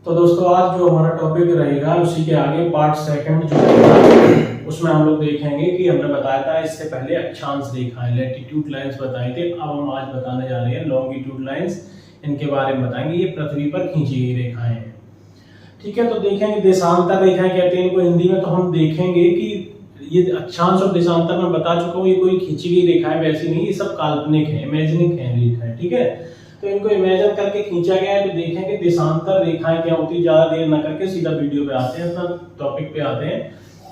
तो दोस्तों आज जो हमारा टॉपिक रहेगा उसी के आगे पार्ट सेकंड जो रहेगा उसमें हम लोग देखेंगे कि हमने बताया था इससे पहले अक्षांश रेखाएं लैटिट्यूड लाइंस बताई थी। अब हम आज बताने जा रहे हैं लॉन्गिट्यूड लाइंस, इनके बारे में बताएंगे। ये पृथ्वी पर खींची गई रेखाएं हैं, ठीक है। तो देखेंगे देशांतर रेखाएं कहते हैं इनको हिंदी में। तो हम देखेंगे कि ये अक्षांश और देशांतर में बता चुका हूँ, ये कोई खींची गई रेखाएं वैसी नहीं, ये सब काल्पनिक है, इमेजिनिक है रेखाएं, ठीक है। तो इनको इमेजिन करके खींचा गया है। तो देखेंगे देशांतर रेखाएं क्या होती है। ज्यादा देर न करके सीधा वीडियो पे आते हैं, अपना टॉपिक पे आते हैं।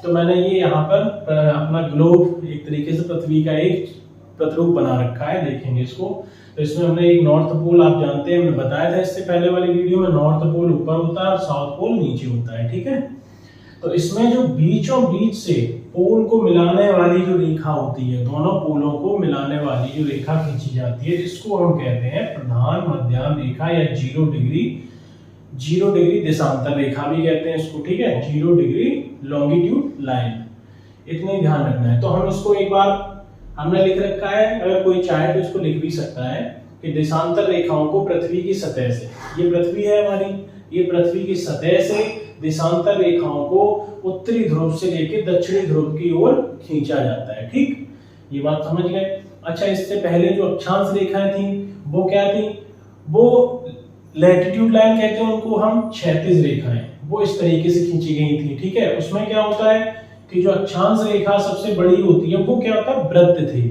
तो मैंने ये यहाँ पर अपना ग्लोब एक तरीके से पृथ्वी का एक प्रतिरूप बना रखा है, देखेंगे इसको। तो इसमें हमने एक नॉर्थ पोल, आप जानते हैं हमने बताया था इससे पहले वाली वीडियो में, नॉर्थ पोल ऊपर होता है और साउथ पोल नीचे होता है, ठीक है। तो इसमें जो बीचों बीच से पोल को मिलाने वाली जो रेखा होती है, दोनों पोलों को मिलाने वाली जो रेखा खींची जाती है, इसको हम कहते हैं प्रधान मध्याह्न रेखा या 0 डिग्री देशांतर रेखा भी कहते हैं इसको, ठीक है। 0 डिग्री लॉन्गिट्यूड लाइन, इतने ध्यान रखना है। तो हम इसको एक बार हमने लिख रखा है, अगर कोई चाहे तो इसको लिख भी सकता है कि देशांतर रेखाओं को पृथ्वी की सतह से, ये पृथ्वी है हमारी, ये पृथ्वी की सतह से देशांतर रेखाओं को उत्तरी ध्रुव से लेकर दक्षिणी ध्रुव की ओर खींचा जाता है, ठीक। ये बात समझ गए। अच्छा, इससे पहले जो अक्षांश रेखाएं थी वो क्या थी, वो लैटिट्यूड लाइन कहते हैं उनको हम, क्षैतिज रेखाएं, वो इस तरीके से खींची गई थी, ठीक है। उसमें क्या होता है कि जो अक्षांश रेखा सबसे बड़ी होती है वो क्या होता है, वृत्त थे।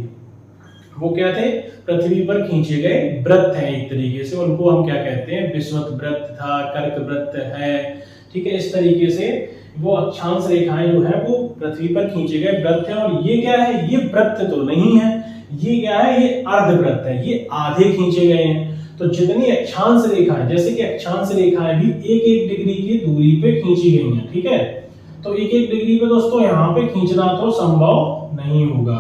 वो क्या थे, पृथ्वी पर खींचे गए वृत्त हैं एक तरीके से, उनको हम क्या कहते हैं, विषुवत वृत्त था, कर्क वृत्त है, ठीक है। इस तरीके से वो अक्षांश रेखाएं जो है वो पृथ्वी पर खींचे गए वृत्त हैं। और ये क्या है, ये वृत्त तो नहीं है, ये क्या है, ये अर्धवृत्त है, ये आधे खींचे गए हैं। तो जितनी अक्षांश रेखाएं, जैसे कि अक्षांश रेखाएं भी 1-1 डिग्री की दूरी पे खींची गई हैं, ठीक है। तो 1-1 डिग्री पे दोस्तों यहाँ पे खींचना तो संभव नहीं होगा,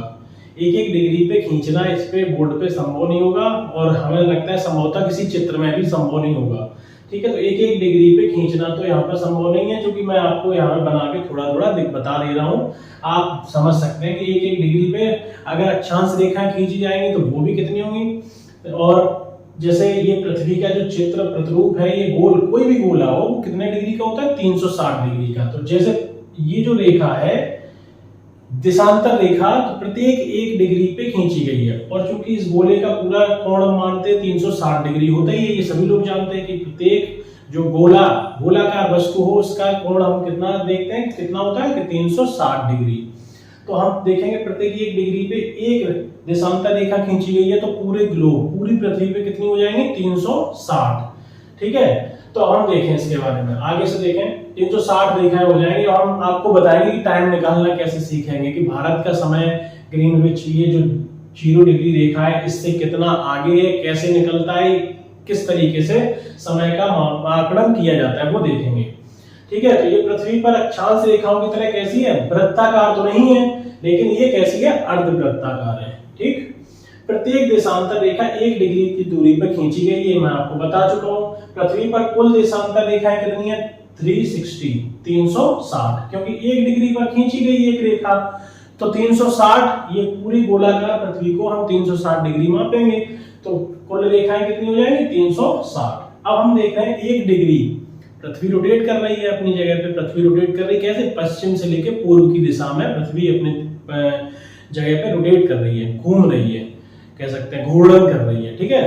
1-1 डिग्री पे खींचना इस पे बोर्ड पे संभव नहीं होगा, और हमें लगता है संभवतः किसी चित्र में भी संभव नहीं होगा, ठीक है। तो 1-1 डिग्री पे खींचना तो यहाँ पर संभव नहीं है, क्योंकि मैं आपको यहाँ पे बना के थोड़ा थोड़ा बता दे रहा हूँ, आप समझ सकते हैं कि 1-1 डिग्री पे अगर अक्षांश रेखाएं खींची जाएंगी तो वो भी कितनी होंगी। और जैसे ये पृथ्वी का जो चित्र प्रतिरूप है, ये गोल, कोई भी गोला हो, वो कितने डिग्री का होता है, 360 डिग्री का। तो जैसे ये जो रेखा है देशांतर रेखा, तो प्रत्येक 1 डिग्री पे खींची गई है। और चूंकि इस गोले का पूरा कोण हम मानते हैं 360 डिग्री होता ही है, ये सभी लोग जानते हैं कि प्रत्येक जो गोलाकार वस्तु हो उसका कोण हम कितना देखते हैं, कितना होता है कि 360 डिग्री। तो हम देखेंगे प्रत्येक 1 डिग्री पे एक देशांतर रेखा खींची गई है, तो पूरे ग्लोब, पूरी पृथ्वी पे कितनी हो जाएंगी, 360, ठीक है। तो हम देखें इसके बारे में, आगे से देखें, 360 रेखाएं हो जाएंगी। और हम आपको बताएंगे कि टाइम निकालना कैसे सीखेंगे, कि भारत का समय ग्रीनविच, ये जो 0 डिग्री रेखा है, इससे कितना आगे है, कैसे निकलता है, किस तरीके से समय का आकलन किया जाता है, वो देखेंगे, ठीक है। तो ये पृथ्वी पर अक्षांश रेखाओं की तरह कैसी है, वृत्ताकार तो नहीं है, लेकिन ये कैसी है, अर्धवृत्ताकार है, ठीक। प्रत्येक देशांतर रेखा 1 डिग्री की दूरी पर खींची गई है, मैं आपको बता चुका हूं। पृथ्वी पर कुल देशांतर रेखाएं कितनी है, 360, क्योंकि 1 डिग्री पर खींची गई एक रेखा, तो 360, ये पूरी गोलाकार पृथ्वी को हम 360 डिग्री मापेंगे, तो कुल रेखाएं कितनी हो जाएंगी, 360। अब हम देख रहे हैं 1 डिग्री, पृथ्वी रोटेट कर रही है अपनी जगह पे, पृथ्वी रोटेट कर रही है कैसे, पश्चिम से लेकर पूर्व की दिशा में पृथ्वी अपने जगह पे रोटेट कर रही है, घूम रही है, कह सकते हैं घूर्णन कर रही है, ठीक है।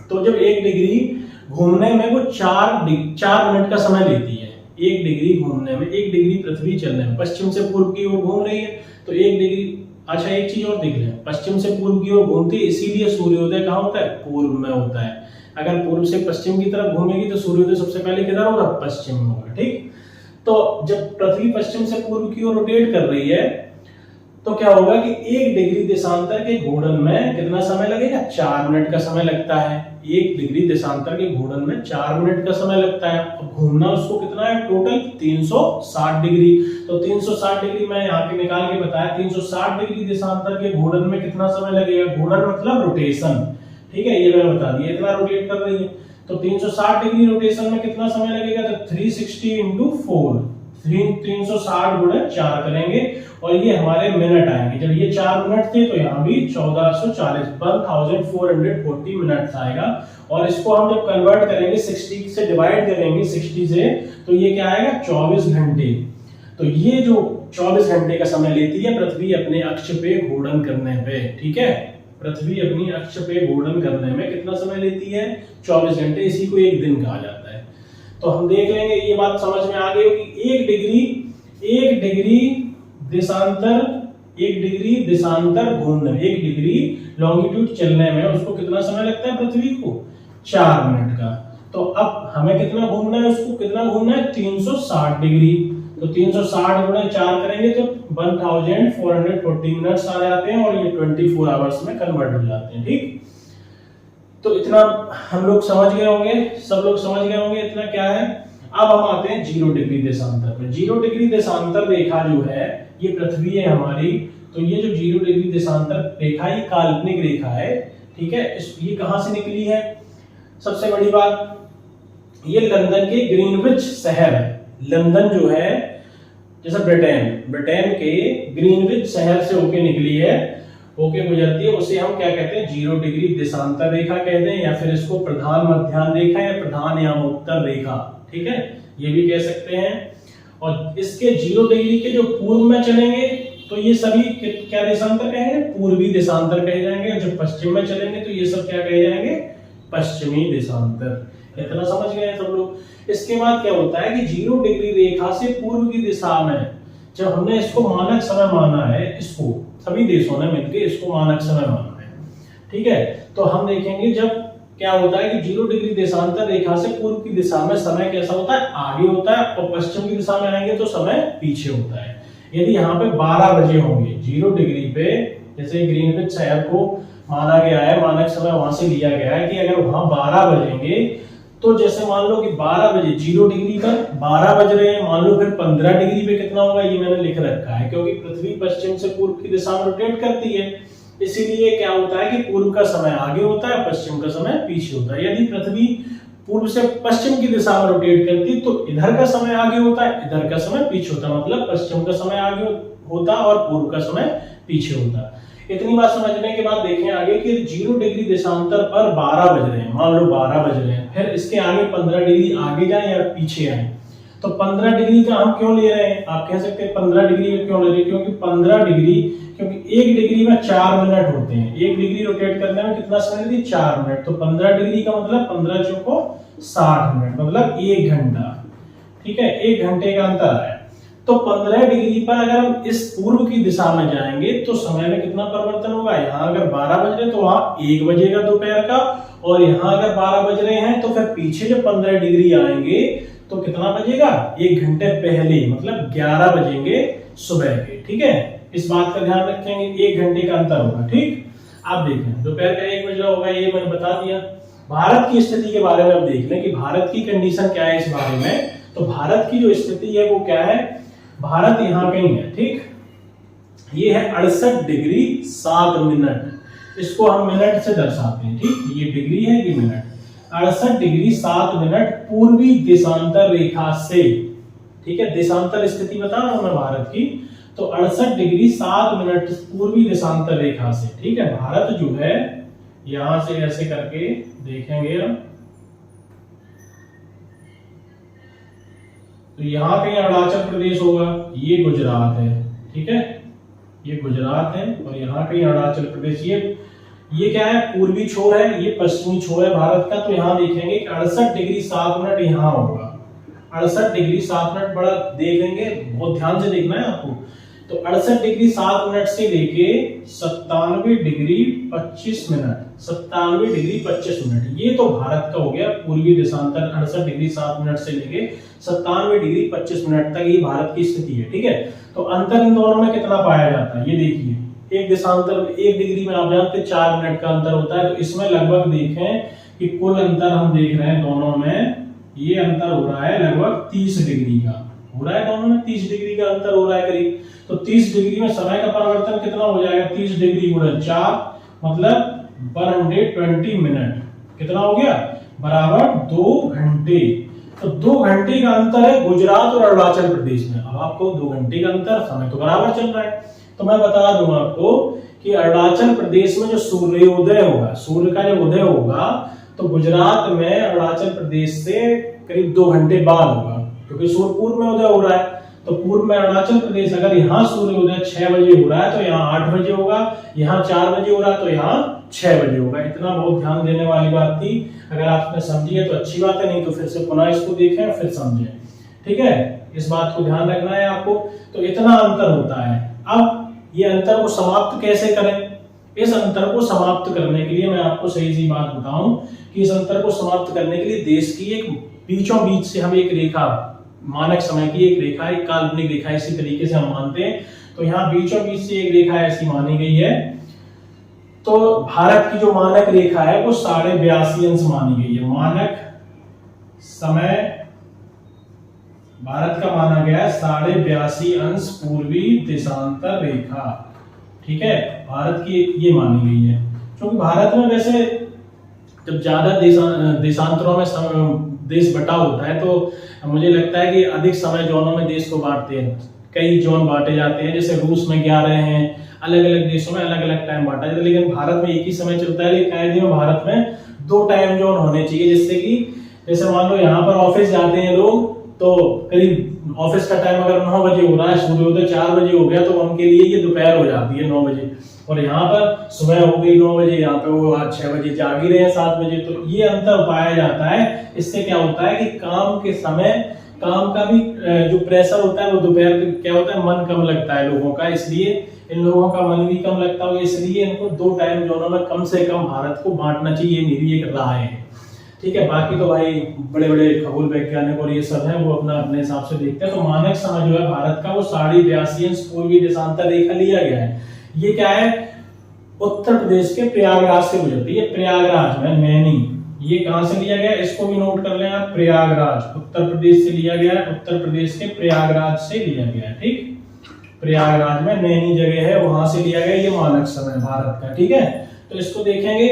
तो जब 1 डिग्री घूमने में वो 4 मिनट का समय लेती है, 1 डिग्री घूमने में, 1 डिग्री पृथ्वी चलने में, पश्चिम से पूर्व की ओर घूम रही है, तो 1 डिग्री। अच्छा, एक चीज और देख लें, पश्चिम से पूर्व की ओर घूमती है, इसीलिए सूर्योदय कहाँ होता है, पूर्व में होता है। अगर पूर्व से पश्चिम की तरफ घूमेगी तो सूर्योदय सबसे पहले किधर होगा, पश्चिम में होगा, ठीक। तो जब पृथ्वी पश्चिम से पूर्व की ओर रोटेट कर रही है, तो क्या होगा कि 1 डिग्री देशांतर के घूर्णन में कितना समय लगेगा, 4 मिनट का समय लगता है। 1 डिग्री देशांतर के घूर्णन में 4 मिनट का समय लगता है। अब घूमना उसको कितना है, टोटल 360 डिग्री। तो 360 डिग्री मैं यहाँ पे निकाल के बताया, 360 डिग्री देशांतर के घूर्णन में कितना समय लगेगा, घूर्णन मतलब रोटेशन, ठीक है, ये मैंने बता दिया, इतना रोटेट कर रही है। तो 360 डिग्री रोटेशन में कितना समय लगेगा, तो 360 × 4, 360 गुणे 4 करेंगे और ये हमारे मिनट आएंगे। जब ये 4 मिनट थे तो यहाँ भी 1440 1440 मिनट आएगा। और इसको हम जब कन्वर्ट करेंगे 60 से डिवाइड करेंगे 60 से, तो ये क्या आएगा 24 घंटे। तो ये जो 24 घंटे का समय लेती है पृथ्वी अपने अक्ष पे घूर्णन करने पे, ठीक है, पृथ्वी अपनी अक्ष पे घूर्णन करने में कितना समय लेती है 24 घंटे, इसी को एक दिन कहा जाता है। तो हम देख लेंगे, ये बात समझ में आ गई कि 1 डिग्री देशांतर घूमने, 1 डिग्री लॉन्गिट्यूड चलने में उसको कितना समय लगता है पृथ्वी को 4 मिनट का। तो अब हमें कितना घूमना है, उसको कितना घूमना है 360 डिग्री। तो 360 गुणे 4 करेंगे तो 1440 मिनट्स आ जाते हैं और ये 24 आवर्स में कन्वर्ट हो जाते हैं, ठीक। तो इतना हम लोग समझ गए होंगे, सब लोग समझ गए होंगे इतना क्या है। अब हम आते हैं 0 डिग्री देशांतर पे। 0 डिग्री देशांतर रेखा जो है ये पृथ्वी है हमारी। तो ये जो 0 डिग्री देशांतर रेखा ये काल्पनिक रेखा है, ठीक है। ये कहां से निकली है, सबसे बड़ी बात, ये लंदन के ग्रीनविच शहर है। लंदन जो है जैसे ब्रिटेन के ग्रीनविच शहर से होके निकली है, होके गुजरती है, उसे हम क्या कहते हैं 0 डिग्री देशांतर रेखा कहते हैं, या फिर इसको प्रधान मध्याह्न रेखा या प्रधान यामोत्तर रेखा, ठीक है, ये भी कह सकते हैं। और इसके 0 डिग्री के जो पूर्व में चलेंगे तो ये सभी क्या देशांतर कहेंगे, पूर्वी देशांतर कहे जाएंगे, और जो पश्चिम में चलेंगे तो ये सब क्या कहे जाएंगे, पश्चिमी देशांतर। इतना समझ गए सब लोग। इसके बाद क्या होता है कि 0 डिग्री रेखा से पूर्व की दिशा में जब हमने इसको मानक समय माना है, इसको सभी देशों ने मिलकर इसको मानक समय माना है, ठीक है। तो हम देखेंगे जब क्या होता है कि 0 डिग्री देशांतर रेखा से पूर्व की दिशा में समय कैसा होता है, आगे होता है, और पश्चिम की दिशा में आएंगे तो समय पीछे होता है। यदि यहाँ पे 12 बजे होंगे 0 डिग्री पे, जैसे ग्रीनविच शहर को माना गया है, मानक समय वहां से लिया गया है कि अगर वहां 12 बजेंगे तो जैसे मान लो कि 12 बजे 0 डिग्री पर 12 बज रहे हैं, मान लो फिर 15 डिग्री पे कितना होगा ये मैंने लिख रखा है, क्योंकि पृथ्वी पश्चिम से पूर्व की दिशा में रोटेट करती है, इसीलिए क्या होता है कि पूर्व का समय आगे होता है, पश्चिम का समय पीछे होता है। यदि पृथ्वी पूर्व से पश्चिम की दिशा में रोटेट करती तो इधर का समय आगे होता है, इधर का समय पीछे होता है, मतलब पश्चिम का समय आगे होता और पूर्व का समय पीछे होता। इतनी बात समझने के बाद देखें आगे कि 0 डिग्री देशांतर पर 12 बज रहे हैं, मान लो 12 बज रहे हैं, फिर इसके आगे 15 डिग्री आगे जाए या पीछे आए, तो 15 डिग्री का हम क्यों ले रहे हैं, आप कह सकते हैं 15 डिग्री क्यों ले रहे हैं, क्योंकि 15 डिग्री, क्योंकि 1 डिग्री में 4 मिनट होते हैं, 1 डिग्री रोटेट करने में कितना समय लेती है 4 मिनट, तो 15 डिग्री का मतलब 15 चौको 60 मिनट, मतलब 1 घंटा, ठीक है, 1 घंटे का अंतर है। तो 15 डिग्री पर अगर हम इस पूर्व की दिशा में जाएंगे तो समय में कितना परिवर्तन होगा, यहाँ अगर 12 बज रहे तो वहां 1 बजेगा दोपहर का, और यहाँ अगर 12 बज रहे हैं तो फिर पीछे जब 15 डिग्री आएंगे तो कितना बजेगा, 1 घंटे पहले, मतलब 11 बजेंगे सुबह के, ठीक है। इस बात का ध्यान रखेंगे, 1 घंटे का अंतर होगा, ठीक। आप देखें दोपहर का 1 बज रहा होगा, ये मैंने बता दिया। भारत की स्थिति के बारे में अब देख लें कि भारत की कंडीशन क्या है इस बारे में। तो भारत की जो स्थिति है वो क्या है, भारत यहाँ कहीं है, ठीक, ये है 68 डिग्री 7 मिनट, इसको हम मिनट से दर्शाते हैं, ठीक, ये डिग्री है ये मिनट, 68 डिग्री 7 मिनट पूर्वी देशांतर रेखा से, ठीक है, देशांतर स्थिति बता रहा हूं मैं भारत की, तो 68 डिग्री 7 मिनट पूर्वी देशांतर रेखा से, ठीक है। भारत जो है यहां से ऐसे करके देखेंगे हम, तो यहाँ कहीं अरुणाचल प्रदेश होगा, ये गुजरात है, ठीक है, ये गुजरात है, और यहाँ कहीं अरुणाचल प्रदेश, ये क्या है, पूर्वी छोर है, ये पश्चिमी छोर है भारत का। तो यहाँ देखेंगे कि 68 डिग्री 7 मिनट यहाँ होगा, 68 डिग्री 7 मिनट, बड़ा देख लेंगे, बहुत ध्यान से देखना है आपको। तो 68 डिग्री 7 मिनट से लेके 97 डिग्री 25 मिनट, 97 डिग्री 25 मिनट, ये तो भारत का हो गया पूर्वी देशांतर। 68 डिग्री 7 मिनट से लेके 97 डिग्री 25 मिनट तक ये भारत की स्थिति है, ठीक है। तो अंतर इन दोनों में कितना पाया जाता है, ये देखिए, एक देशांतर 1 डिग्री में आप जानते हैं 4 मिनट का अंतर होता है, तो इसमें लगभग देखें कि कुल अंतर हम देख रहे हैं दोनों में, ये अंतर हो रहा है लगभग 30 डिग्री का, हो रहा है दोनों में 30 डिग्री का अंतर हो रहा है करीब। तो 30 डिग्री में समय का परिवर्तन कितना हो जाएगा, 30 डिग्री गुणा 4 मतलब 120 मिनट, कितना हो गया, बराबर 2 घंटे। तो 2 घंटे का अंतर है गुजरात और अरुणाचल प्रदेश में। अब आपको 2 घंटे का अंतर, समय तो बराबर चल रहा है, तो मैं बता दूं आपको कि अरुणाचल प्रदेश में जो सूर्योदय होगा, सूर्य का जब उदय होगा, तो गुजरात में अरुणाचल प्रदेश से करीब 2 घंटे बाद होगा, क्योंकि सूर्य पूर्व में उदय हो रहा है। तो पूर्व में अरुणाचल प्रदेश, अगर यहाँ सूर्योदय 6 बजे हो रहा है तो यहाँ 8 बजे होगा, यहाँ 4 बजे हो रहा है तो यहाँ 6 बजे होगा। इतना बहुत ध्यान देने वाली बात थी। अगर आपने समझी है तो अच्छी बात है, नहीं तो फिर से पुनः इसको देखें फिर समझें। ठीक है, इस बात को ध्यान रखना है आपको। तो इतना अंतर होता है। अब ये अंतर को समाप्त कैसे करें? इस अंतर को समाप्त करने के लिए मैं आपको सही सी बात बताऊं कि इस अंतर को समाप्त करने के लिए देश की एक बीचों बीच से हम एक रेखा, मानक समय की एक रेखा, एक काल्पनिक रेखा इसी तरीके से हम मानते हैं। तो यहाँ बीचों बीच से एक रेखा ऐसी मानी गई है। तो भारत की जो मानक रेखा है वो 82.5 अंश मानी गई है। मानक समय भारत का माना गया है 82.5 अंश पूर्वी देशांतर रेखा। ठीक है, भारत की ये मानी गई है, क्योंकि भारत में वैसे जब ज्यादा देशांतरों में देश बटा होता है तो मुझे लगता है कि अधिक समय जोनों में देश को बांटते हैं। कई जोन बांटे जाते हैं, जैसे रूस में 11 हैं, अलग अलग देशों में अलग अलग टाइम बांटा जाता है, लेकिन भारत में एक ही समय चलता है। लेकिन कायदे में भारत में 2 टाइम जोन होने चाहिए, जिससे कि जैसे मान लो यहाँ पर ऑफिस जाते हैं लोग, तो करीब ऑफिस का टाइम अगर 9 बजे हो रहा है, सूर्योदय 4 बजे हो गया, तो उनके लिए ये दोपहर हो जाती है 9 बजे, और यहाँ पर सुबह हो गई 9 बजे, यहाँ पे वो आज 6 बजे जाग ही रहे हैं 7 बजे। तो ये अंतर पाया जाता है। इससे क्या होता है कि काम के समय, काम का भी जो प्रेशर होता है वो दोपहर क्या होता है, मन कम लगता है लोगों का, इसलिए इन लोगों का मन भी कम लगता है, इसलिए इनको 2 टाइम जोनों में कम से कम भारत को बांटना चाहिए, मेरी एक राय है। ठीक है, बाकी तो भाई बड़े बड़े खगोल वैज्ञानिक और ये सब है, वो अपना अपने हिसाब से देखते हैं। तो मानक समय जो है भारत का वो 82.5 अंश पूर्वी देशांतर रेखा लिया गया है। ये क्या है, उत्तर प्रदेश के प्रयागराज से गुजरती है। प्रयागराज में नैनी, ये कहां से लिया गया, इसको भी नोट कर लें आप। प्रयागराज उत्तर प्रदेश से लिया गया है, उत्तर प्रदेश के प्रयागराज से लिया गया है। ठीक, प्रयागराज में नैनी जगह है, वहां से लिया गया ये मानक समय भारत का। ठीक है, तो इसको देखेंगे,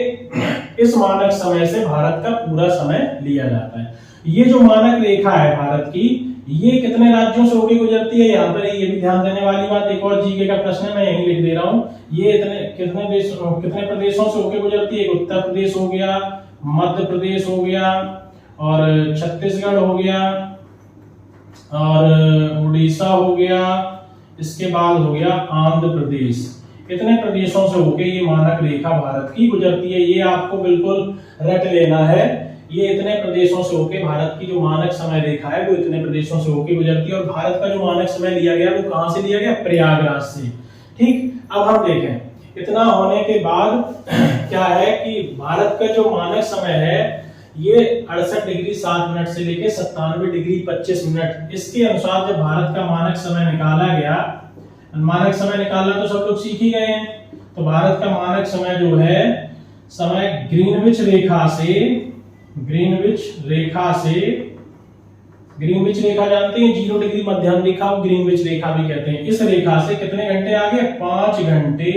इस मानक समय से भारत का पूरा समय लिया जाता है। ये जो मानक रेखा है भारत की, ये कितने राज्यों से होकर गुजरती है, यहाँ पर ये भी ध्यान देने वाली बात। एक और जीके का प्रश्न है, मैं यही लिख दे रहा हूँ। ये कितने प्रदेशों से होकर गुजरती है? उत्तर प्रदेश हो गया, मध्य प्रदेश हो गया, और छत्तीसगढ़ हो गया, और उड़ीसा हो गया, इसके बाद हो गया आंध्र प्रदेश। इतने प्रदेशों से होकर ये मानक रेखा भारत की गुजरती है। ये आपको बिल्कुल रट लेना है। ये इतने प्रदेशों से होकर भारत की जो मानक समय रेखा है वो इतने प्रदेशों से होकर गुजरती है। और भारत का जो मानक समय लिया गया वो कहां से लिया गया? प्रयागराज से। ठीक, अब हम देखें, इतना होने के बाद क्या है कि भारत का जो मानक समय है ये 68 डिग्री 7 मिनट से लेकर 97 डिग्री 25 मिनट। इसके अनुसार जब भारत का मानक समय निकाला गया, मानक समय निकालना तो सब लोग सीख ही गए हैं। तो भारत का मानक समय जो है, समय ग्रीनविच रेखा जानते हैं, 0 डिग्री मध्याह्न रेखा को ग्रीनविच रेखा भी कहते हैं। इस रेखा से कितने घंटे आगे? 5 घंटे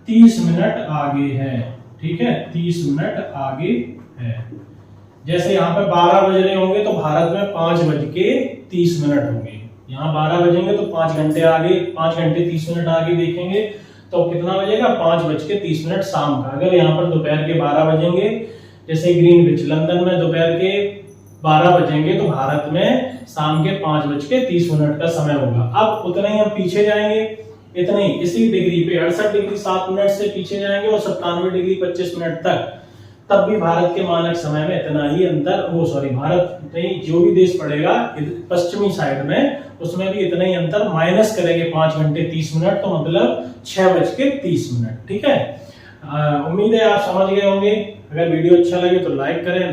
30 मिनट आगे है। ठीक है, 30 मिनट आगे है। जैसे यहाँ पे 12 बज रहे होंगे तो भारत में 5:30 होंगे। यहाँ 12 बजेंगे तो 5 घंटे आगे, 5 घंटे 30 मिनट आगे देखेंगे तो कितना बजेगा? 5:30 शाम का। अगर यहाँ पर दोपहर के 12 बजेंगे, जैसे ग्रीनविच लंदन में दोपहर के 12 बजेंगे तो भारत में शाम के 5:30 का समय होगा। अब उतना ही हम पीछे जाएंगे, इतने ही इसी डिग्री पे 68 डिग्री 7 मिनट से पीछे जाएंगे और 97 डिग्री 25 मिनट तक, तब भी भारत के मानक समय में इतना ही अंतर, भारत नहीं, जो भी देश पड़ेगा पश्चिमी साइड में, उसमें भी इतना ही अंतर माइनस करेंगे 5 घंटे 30 मिनट, तो मतलब 6:30। ठीक है, उम्मीद है आप समझ गए होंगे। अगर वीडियो अच्छा लगे तो लाइक करें।